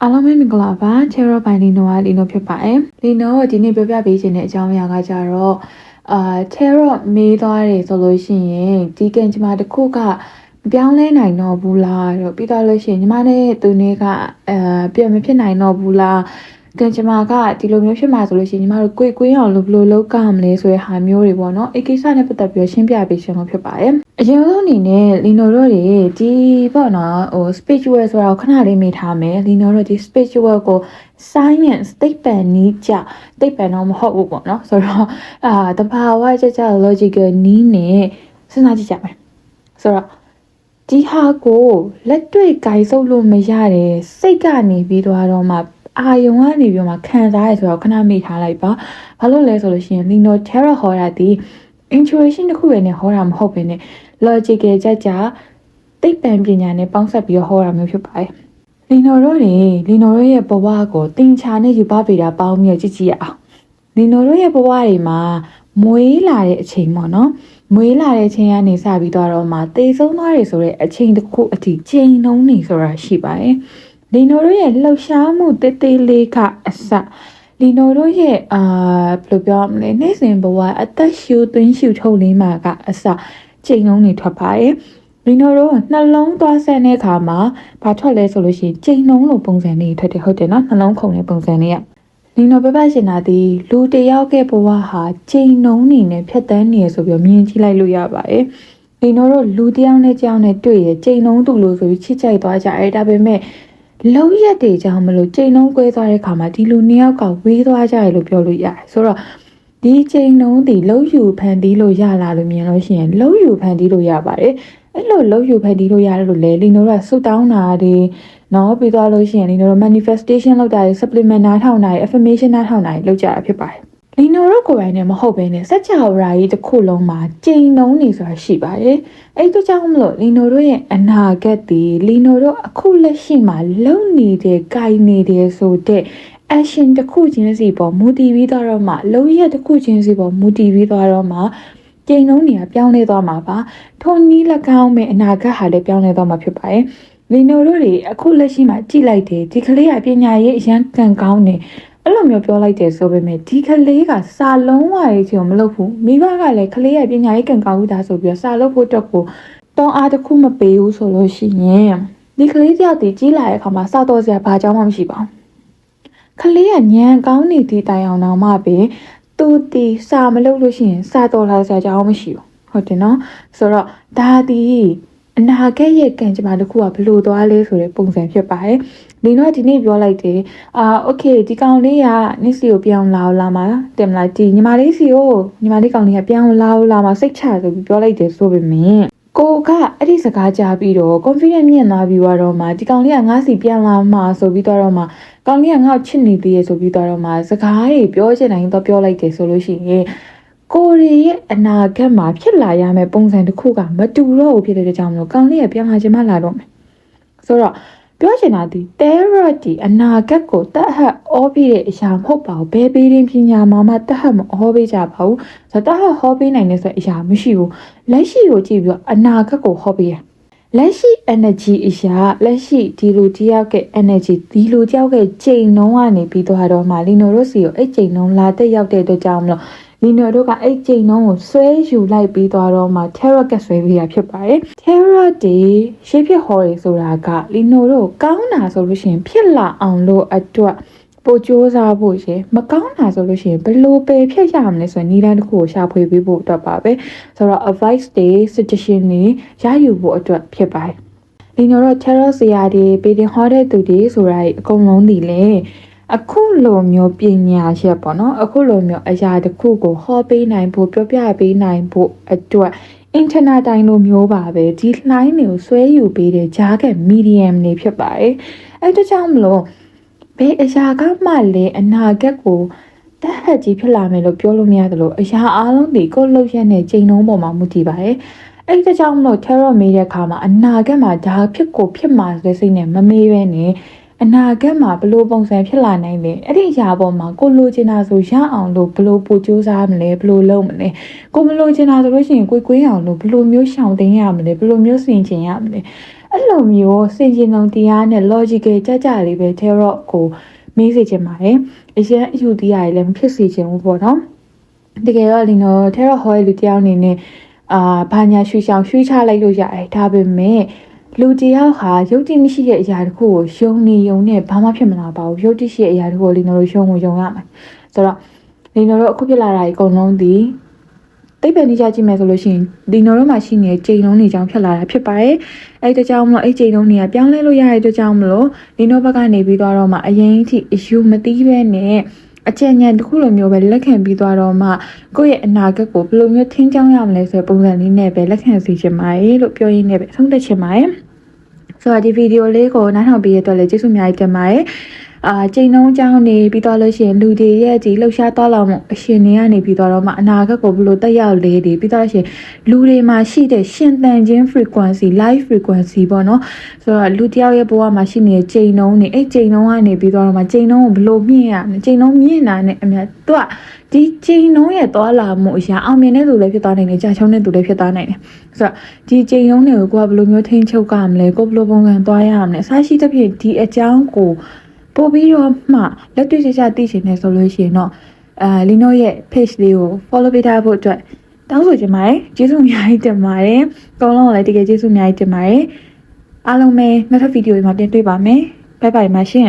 အားလုံးပဲမင်္ဂလာပါ Terra by Lino က Lino ဖြစ်ပါတယ် Lino ဒီနေ့ပြောပြပေးခြင်းတဲ့အကြောင်းအရာကကြတော့Terra မေးသွားတယ်ဆိုလို့ရှိရင်ဒီကံကြမ္မာတစ်ခုကပြောင်းလဲနိုင်တော့ဘူးလားတော့ပြီးတော့လို့ရှိရင်ညီမနဲ့သူနဲ့ကပြန်မဖြစ်နိုင်တော့ဘူးလားကံကြမ္မာကဒီလိုမျိုးဖြစ်မှာဆိုလို့ရှိရင်ညီမတို့ကိုယ်အောင်လို့ဘယ်လိုလုပ်ကြမလဲဆိုတဲ့ဟာမျိုးတွေပေါ့နော်အဲ့ကိစ္စနဲ့ပတ်သက်ပြီးရှင်းပြပေးခြင်းလို့ဖြစ်ပါတယ်အရင်ဆုံးအနေနဲ့ Lino တို့တွေဒီပေါ့နော်spiritual ဆိုတာကိုခဏလေးမေးထားမယ် Lino တို့ဒီ spiritual ကို science သိပ္ပံနည်းကျသိပ္ပံတော့မဟုတ်ဘူးပေါ့နော်ဆိုတော့တဘာဝကျ logical နည်းနဲ့စဉ်းစားကြည့်ကြမယ်ဆိုတော့ဒီဟာကိုလက်တွေ့ကြိုင်စုပ်လို့မရတဲ့စိတ်ကနေပြီးတော့မှအာယုံကနေပြီးမှခံစားရဆိုတော့ခဏမေ့ထားလိုက်ပါဘာလို့လဲဆိုလို့ရှိရင် Lino Terra ဟောတာဒီ intuition တစ်ခုပဲနဲ့ဟောတာမဟုတ်ဘဲနဲ့ logical ကြသိပ္ပံပညာနဲ့ပေါင်းစပ်ပြီးတော့ဟောတာမျိုးဖြစ်ပါတယ် Lino တို့ရဲ့ဘဝကိုတင်ချာနဲ့ယူပပေးတာပေါင်းပြီးကြည့်ရအောင် Lino တို့ရဲ့ဘဝတွေမှာမွေးလာတဲ့အချိန်ပေါ့နော်မွေးလာတဲ့အချိန်ကနေစပြီးတော့မှသေဆုံးသွားတယ်ဆိုတဲ့အချိန်တစ်ခုအထိချိန်နှုန်းနေဆိုတာရှိပါတယ်Lino တို့ရဲ့လှုပ်ရှားမှုတေးသေးလေးကအစLino တို့ရဲ့ဘယ်လိုပြောမလဲနေ့စဉ်ဘဝအသက်ရှူသွင်းရှူထုတ်လေးမှာကအစချိန်နှုန်းတွေထွက်ပါတယ်Lino တို့နှလုံးသွားဆန်းတဲ့အခါမှာဘာထွက်လဲဆိုလို့ရှိရင်ချိန်နှုန်းလိုပုံစံလေးထွက်တယ်ဟုတ်တယ်နော်နှလုံးခုန်တဲ့ပုံစံလေးကLino ပြပရှင်တာဒီလူတယောက်ရဲ့ဘဝဟာချိန်နှုန်းနေနဲ့ဖြတ်တန်းနေရဆိုပြီးမြင်ကြည့်လိုက်လို့ရပါတယ်Lino တို့လူတယောက်နဲ့ကြောင်းနဲ့တွေ့ရချိန်နှုန်းတူလို့ဆိုပြီးချစ်ကြိုက်သွားကြတယ်ဒါပေမဲ့လုံးရက်တွေကြောင့်မလို့ချိန်နှုန်းကွဲသွားတဲ့ခါမှာဒီလူနှစ်ယောက်ကဝေးသွားကြရလို့ပြောလို့ရတယ်ဆိုတော့ဒီချိန်နှုန်းဒီလုံးယူဖန်တီးလို့ရလာလို့မြင်လို့ရှိရင်လုံးယူဖန်တီးလို့ရပါတယ်အဲ့လိုလုံးယူဖန်တီးလို့ရတယ်လို့လေ Lino တို့ကဆူတောင်းတာတွေနော်ပြီးသွားလို့ရှိရင် Lino တို့ manifestation လုပ်တာတွေ supplement နားထောင်တာတွေ affirmation နားထောင်တာတွေလုပ်ကြတာဖြစ်ပါတယ်Lino တို့ကိုယ်ပိုင်နဲ့မဟုတ်ဘဲနဲ့စัจ java ကြီးတစ်ခုလုံးမှာချိန်နှုန်းနေဆိုတာရှိပါတယ်အဲ့ဒါကြောင့်မလို့ Lino တို့ရဲ့အနာဂတ်ဒီ Lino တို့အခုလက်ရှိမှာလုံနေတဲ့၊ကိုင်နေတဲ့ဆိုတဲ့ action တစ်ခုချင်းစီပေါ်မူတည်ပြီးတော့မှလုံးရက်တစ်ခုချင်းစီပေါ်မူတည်ပြီးတော့မှချိန်နှုန်းနေပြောင်းလဲသွားမှာပါထုံနည်း၎င်းမဲ့အနာဂတ်ဟာလည်းပြောင်းလဲသွားမှာဖြစ်ပါတယ်Lino တို့တွေအခုလက်ရှိမှာကြည့်လိုက်တယ်ဒီကလေးကပညာရေးအရန်ကန်ကောင်းတယ်အဲ့လိုမျိုးပြောလိုက်တယ်ဆိုပေမဲ့ဒီကလေးကစာလုံးဝရေးချင်မလုပ်ဘူးမိဘကလည်းကလေးရဲ့ပညာရေးကန်ကောင်းဦးတာဆိုပြီးတော့စာလုပ်ဖို့အတွက်ကိုတောင်းအားတစ်ခုမပေးဘူးဆိုလို့ရှိရင်ဒီကလေးတယောက်တည်ကြီးလာတဲ့အခါမှာစာတော်စရာဘာကြောင်းမှမရှိပါဘူးကလေးကညံကောင်းနေသည့်တိုင်အောင်တော့မှပဲသူတီစာမလုပ်လို့ရှိရင်စာတော်လာစရာကြောင်းမရှိဘူးဟုတ်တယ်နော်ဆိုတော့ဒါဒီအနာဂတ်ရဲ့ကံကြမ္မာတစ်ခုကဘလို့သွားလဲဆိုတဲ့ပုံစံဖြစ်ပါတယ်Lino ဒီနေ့ပြောလိုက်တယ်โอเคဒီကောင်လေးကနေ့စီကိုပြောင်းလာမှာတင်မလားဒီညီမလေးစီကိုညီမလေးကောင်လေးကပြောင်းလာမှာစိတ်ချဆိုပြီးပြောလိုက်တယ်ဆိုပေမဲ့ကိုကအဲ့ဒီစကားကြားပြီးတော့ confident မြင့်သွားပြီးတော့မှဒီကောင်လေးကငါးစီပြန်လာမှာဆိုပြီးတော့မှကောင်လေးကငါ့ကိုချစ်နေသေးရဲ့ဆိုပြီးတော့မှစကားတွေပြောချင်တိုင်းတော့ပြောလိုက်တယ်ဆိုလို့ရှိရင်ကိုရီရဲ့အနာဂတ်မှာဖြစ်လာရမယ့်ပုံစံတစ်ခုကမတူတော့ဘူးဖြစ်တဲ့ကြောင့်မလို့ကောင်လေးကပြန်လာချင်မှလာတော့မယ်ဆိုတော့ပြောချင်တာဒီ Terra ဒီအနာဂတ်ကိုတတ်ဟတ်ဩပြီးတဲ့အရာမဟုတ်ပါဘူးဘယ်ပေးရင်းပညာမှတတ်ဟတ်မဩပေးကြပါဘူးဆိုတော့တတ်ဟတ်ဟောပေးနိုင်တဲ့ဆိုတဲ့အရာမရှိဘူးလက်ရှိကိုကြည့်ပြီးတော့အနာဂတ်ကိုဟောပေးရလက်ရှိ energy အရာလက်ရှိဒီလူတယောက်ရဲ့ energy ဒီလူတယောက်ရဲ့ချိန်နှုန်းကနေပြီးတော့မှ Lino တို့စီကိုအဲ့ချိန်နှုန်းလာတက်ရောက်တဲ့အတွက်ကြောင့်မလို့ Lino တို့ကအဲ့ချိန်နှုန်းကိုဆွဲယူလိုက်ပြီးတော့မှ Terra ကဆွဲပေးရဖြစ်ပါတယ် Terra ဒီရှေ့ဖြစ်ဟောရဆိုတာက Lino တို့ကောင်းတာဆိုလို့ရှိရင်ဖြစ်လာအောင်လို့အတွက်ပို့ကြိုးစားဖို့ရှင်မကောင်းတာဆိုလို့ရှိရင်ဘယ်လိုပယ်ဖြတ်ရမလဲဆိုရင်နည်းလမ်းတစ်ခုကိုရှာဖွေပေးဖို့အတွက်ပါပဲဆိုတော့ advice တွေ suggestion တွေရယူဖို့အတွက်ဖြစ်ပါတယ် Lino တို့ Terra ဆရာတွေပေးတင်ဟောတဲ့သူတွေဆိုတာအကုန်လုံးဒီလေအခုလိုမျိုးပညာရက်ပေါ့နော်အခုလိုမျိုးအရာတစ်ခုကိုဟောပေးနိုင်ဖို့ပြောပြပေးနိုင်ဖို့အတွက် internet တိုင်းလိုမျိုးပါပဲဒီ line တွေကိုဆွဲယူပေးတဲ့ကြားက medium တွေဖြစ်ပါတယ်အဲ့ဒါကြောင့်မလို့ဘယ်အရာကမှလည်းအနာဂတ်ကိုတတ်ဟတ်ကြီးဖြစ်လာမယ်လို့ပြောလို့မရသလိုအရာအားလုံးဒီကိုလှုပ်ရက်နဲ့ချိန်နှုန်းပေါ်မှာမူတည်ပါတယ်အဲ့ဒါကြောင့်မလို့ Terra မေးတဲ့အခါမှာအနာဂတ်မှာဒါဖြစ်မှာဆိုတဲ့စိတ်နဲ့မမေးဘဲနဲ့အနာဂတ်မှာဘလို့ပုံစံဖြစ်လာနိုင်လဲအဲ့ဒီအရာပေါ်မှာကိုလိုချင်တာဆိုရအောင်လို့ဘလို့ပို့ကြိုးစားမလဲဘလို့လုပ်မလဲကိုမလိုချင်တာဆိုလို့ရှိရင်ကိုအောင်လို့ဘလို့မျိုးရှောင်သိမ်းရမလဲဘလို့မျိုးစင်ချင်ရမလဲ အဲ့လိုမျိုးစင်ကျင်လုံးတရားနဲ့ logical ကြကြလေးပဲ tarot ကိုမေးစေချင်ပါတယ်အရင်အယူတရားတွေလည်းမဖြစ်စေချင်ဘူးပေါ့နော်တကယ်တော့လီနော် tarot ဟောရဲ့လူတယောက်အနေနဲ့ဘာညာရွှေချောင်ရွှေချလိုက်လို့ရတယ်ဒါပေမဲ့လူတယောက်ဟာယုတ်တိမရှိတဲ့အရာတစ်ခုကိုယုံနေယုံနဲ့ဘာမှဖြစ်မလာပါဘူးယုတ်တိရှိတဲ့အရာတစ်ခုကိုလီနော်တို့ယုံကိုယုံရမယ်ဆိုတော့လီနော်တို့အခုဖြစ်လာတာအကုန်လုံးဒီတိတ်ပန်နေကြကြည့်မယ်ဆိုလို့ရှိရင်ဒီနော်တို့မှာရှိနေတဲ့ချိန်လုံးတွေကြောင့်ဖြစ်လာတာဖြစ်ပါတယ်အဲ့တကြောင်မလို့အဲ့ချိန်လုံးတွေကပြောင်းလဲလို့ရတဲ့တကြောင်မလို့ဒီနော်ဘက်ကနေပြီးတော့မှအရင်အထိ issue မသိပဲနဲ့အကျဉ်းဉာဏ်တစ်ခုလိုမျိုးပဲလက်ခံပြီးသွားတော့မှကိုယ့်ရဲ့အနာဂတ်ကိုဘယ်လိုမျိုးထင်းချောင်းရမလဲဆိုတဲ့ပုံစံလေးနဲ့ပဲလက်ခံစီချင်ပါတယ်လို့ပြောရင်းနဲ့ပဲဆုံးသက်ချင်ပါတယ်ဆိုတော့ဒီဗီဒီယိုလေးကိုနားထောင်ပြီးရတဲ့အတွက်လည်းကျေးဇူးအများကြီးတင်ပါတယ်ချိန်နှုံးကြောင်းနေပြီးတော့လို့ရှိရင်လူတွေရဲ့ဒီလှုပ်ရှားသွားလောက်မှုအရှင်တွေကနေပြီးတော့မှအနာဂတ်ကိုဘယ်လိုတက်ရောက်လဲဒီပြီးတော့လို့ရှိရင်လူတွေမှာရှိတဲ့ရှင်သန်ခြင်း frequency live frequency ပေါ့နော်ဆိုတော့လူတယောက်ရဲ့ဘဝမှာရှိနေတဲ့ချိန်နှုံးနေအဲ့ချိန်နှုံးကနေပြီးတော့မှချိန်နှုံးကိုဘယ်လိုမြင့်ရမလဲချိန်နှုံးမြင့်တာနဲ့အများသူကဒီချိန်နှုံးရဲ့သွားလာမှုအရာအောင်မြင်တဲ့သူလည်းဖြစ်သွားနိုင်တယ်ကြာချုံတဲ့သူလည်းဖြစ်သွားနိုင်တယ်ဆိုတော့ဒီချိန်နှုံးတွေကိုကိုကဘယ်လိုမျိုးထိန်းချုပ်ရမလဲကိုဘယ်လိုပုံစံသွားရမလဲအစရှိတဲ့ဖြင့်ဒီအကြောင်းကိုပို့ပြီးတော့မှလက်တွေ့ကျကျသိချင်နေဆိုလို့ရှိရင်တော့လီနိုရဲ့ page လေးကို follow ပေးထားဖို့အတွက်တောင်းဆိုချင်ပါတယ်ကျေးဇူးအများကြီးတင်ပါတယ်အကုန်လုံးလည်းတကယ်ကျေးဇူးအများကြီးတင်ပါတယ်အားလုံးပဲနောက်ထပ်ဗီဒီယိုတွေမှာပြန်တွေ့ပါမယ်ဘိုင်ဘိုင်ပါရှင်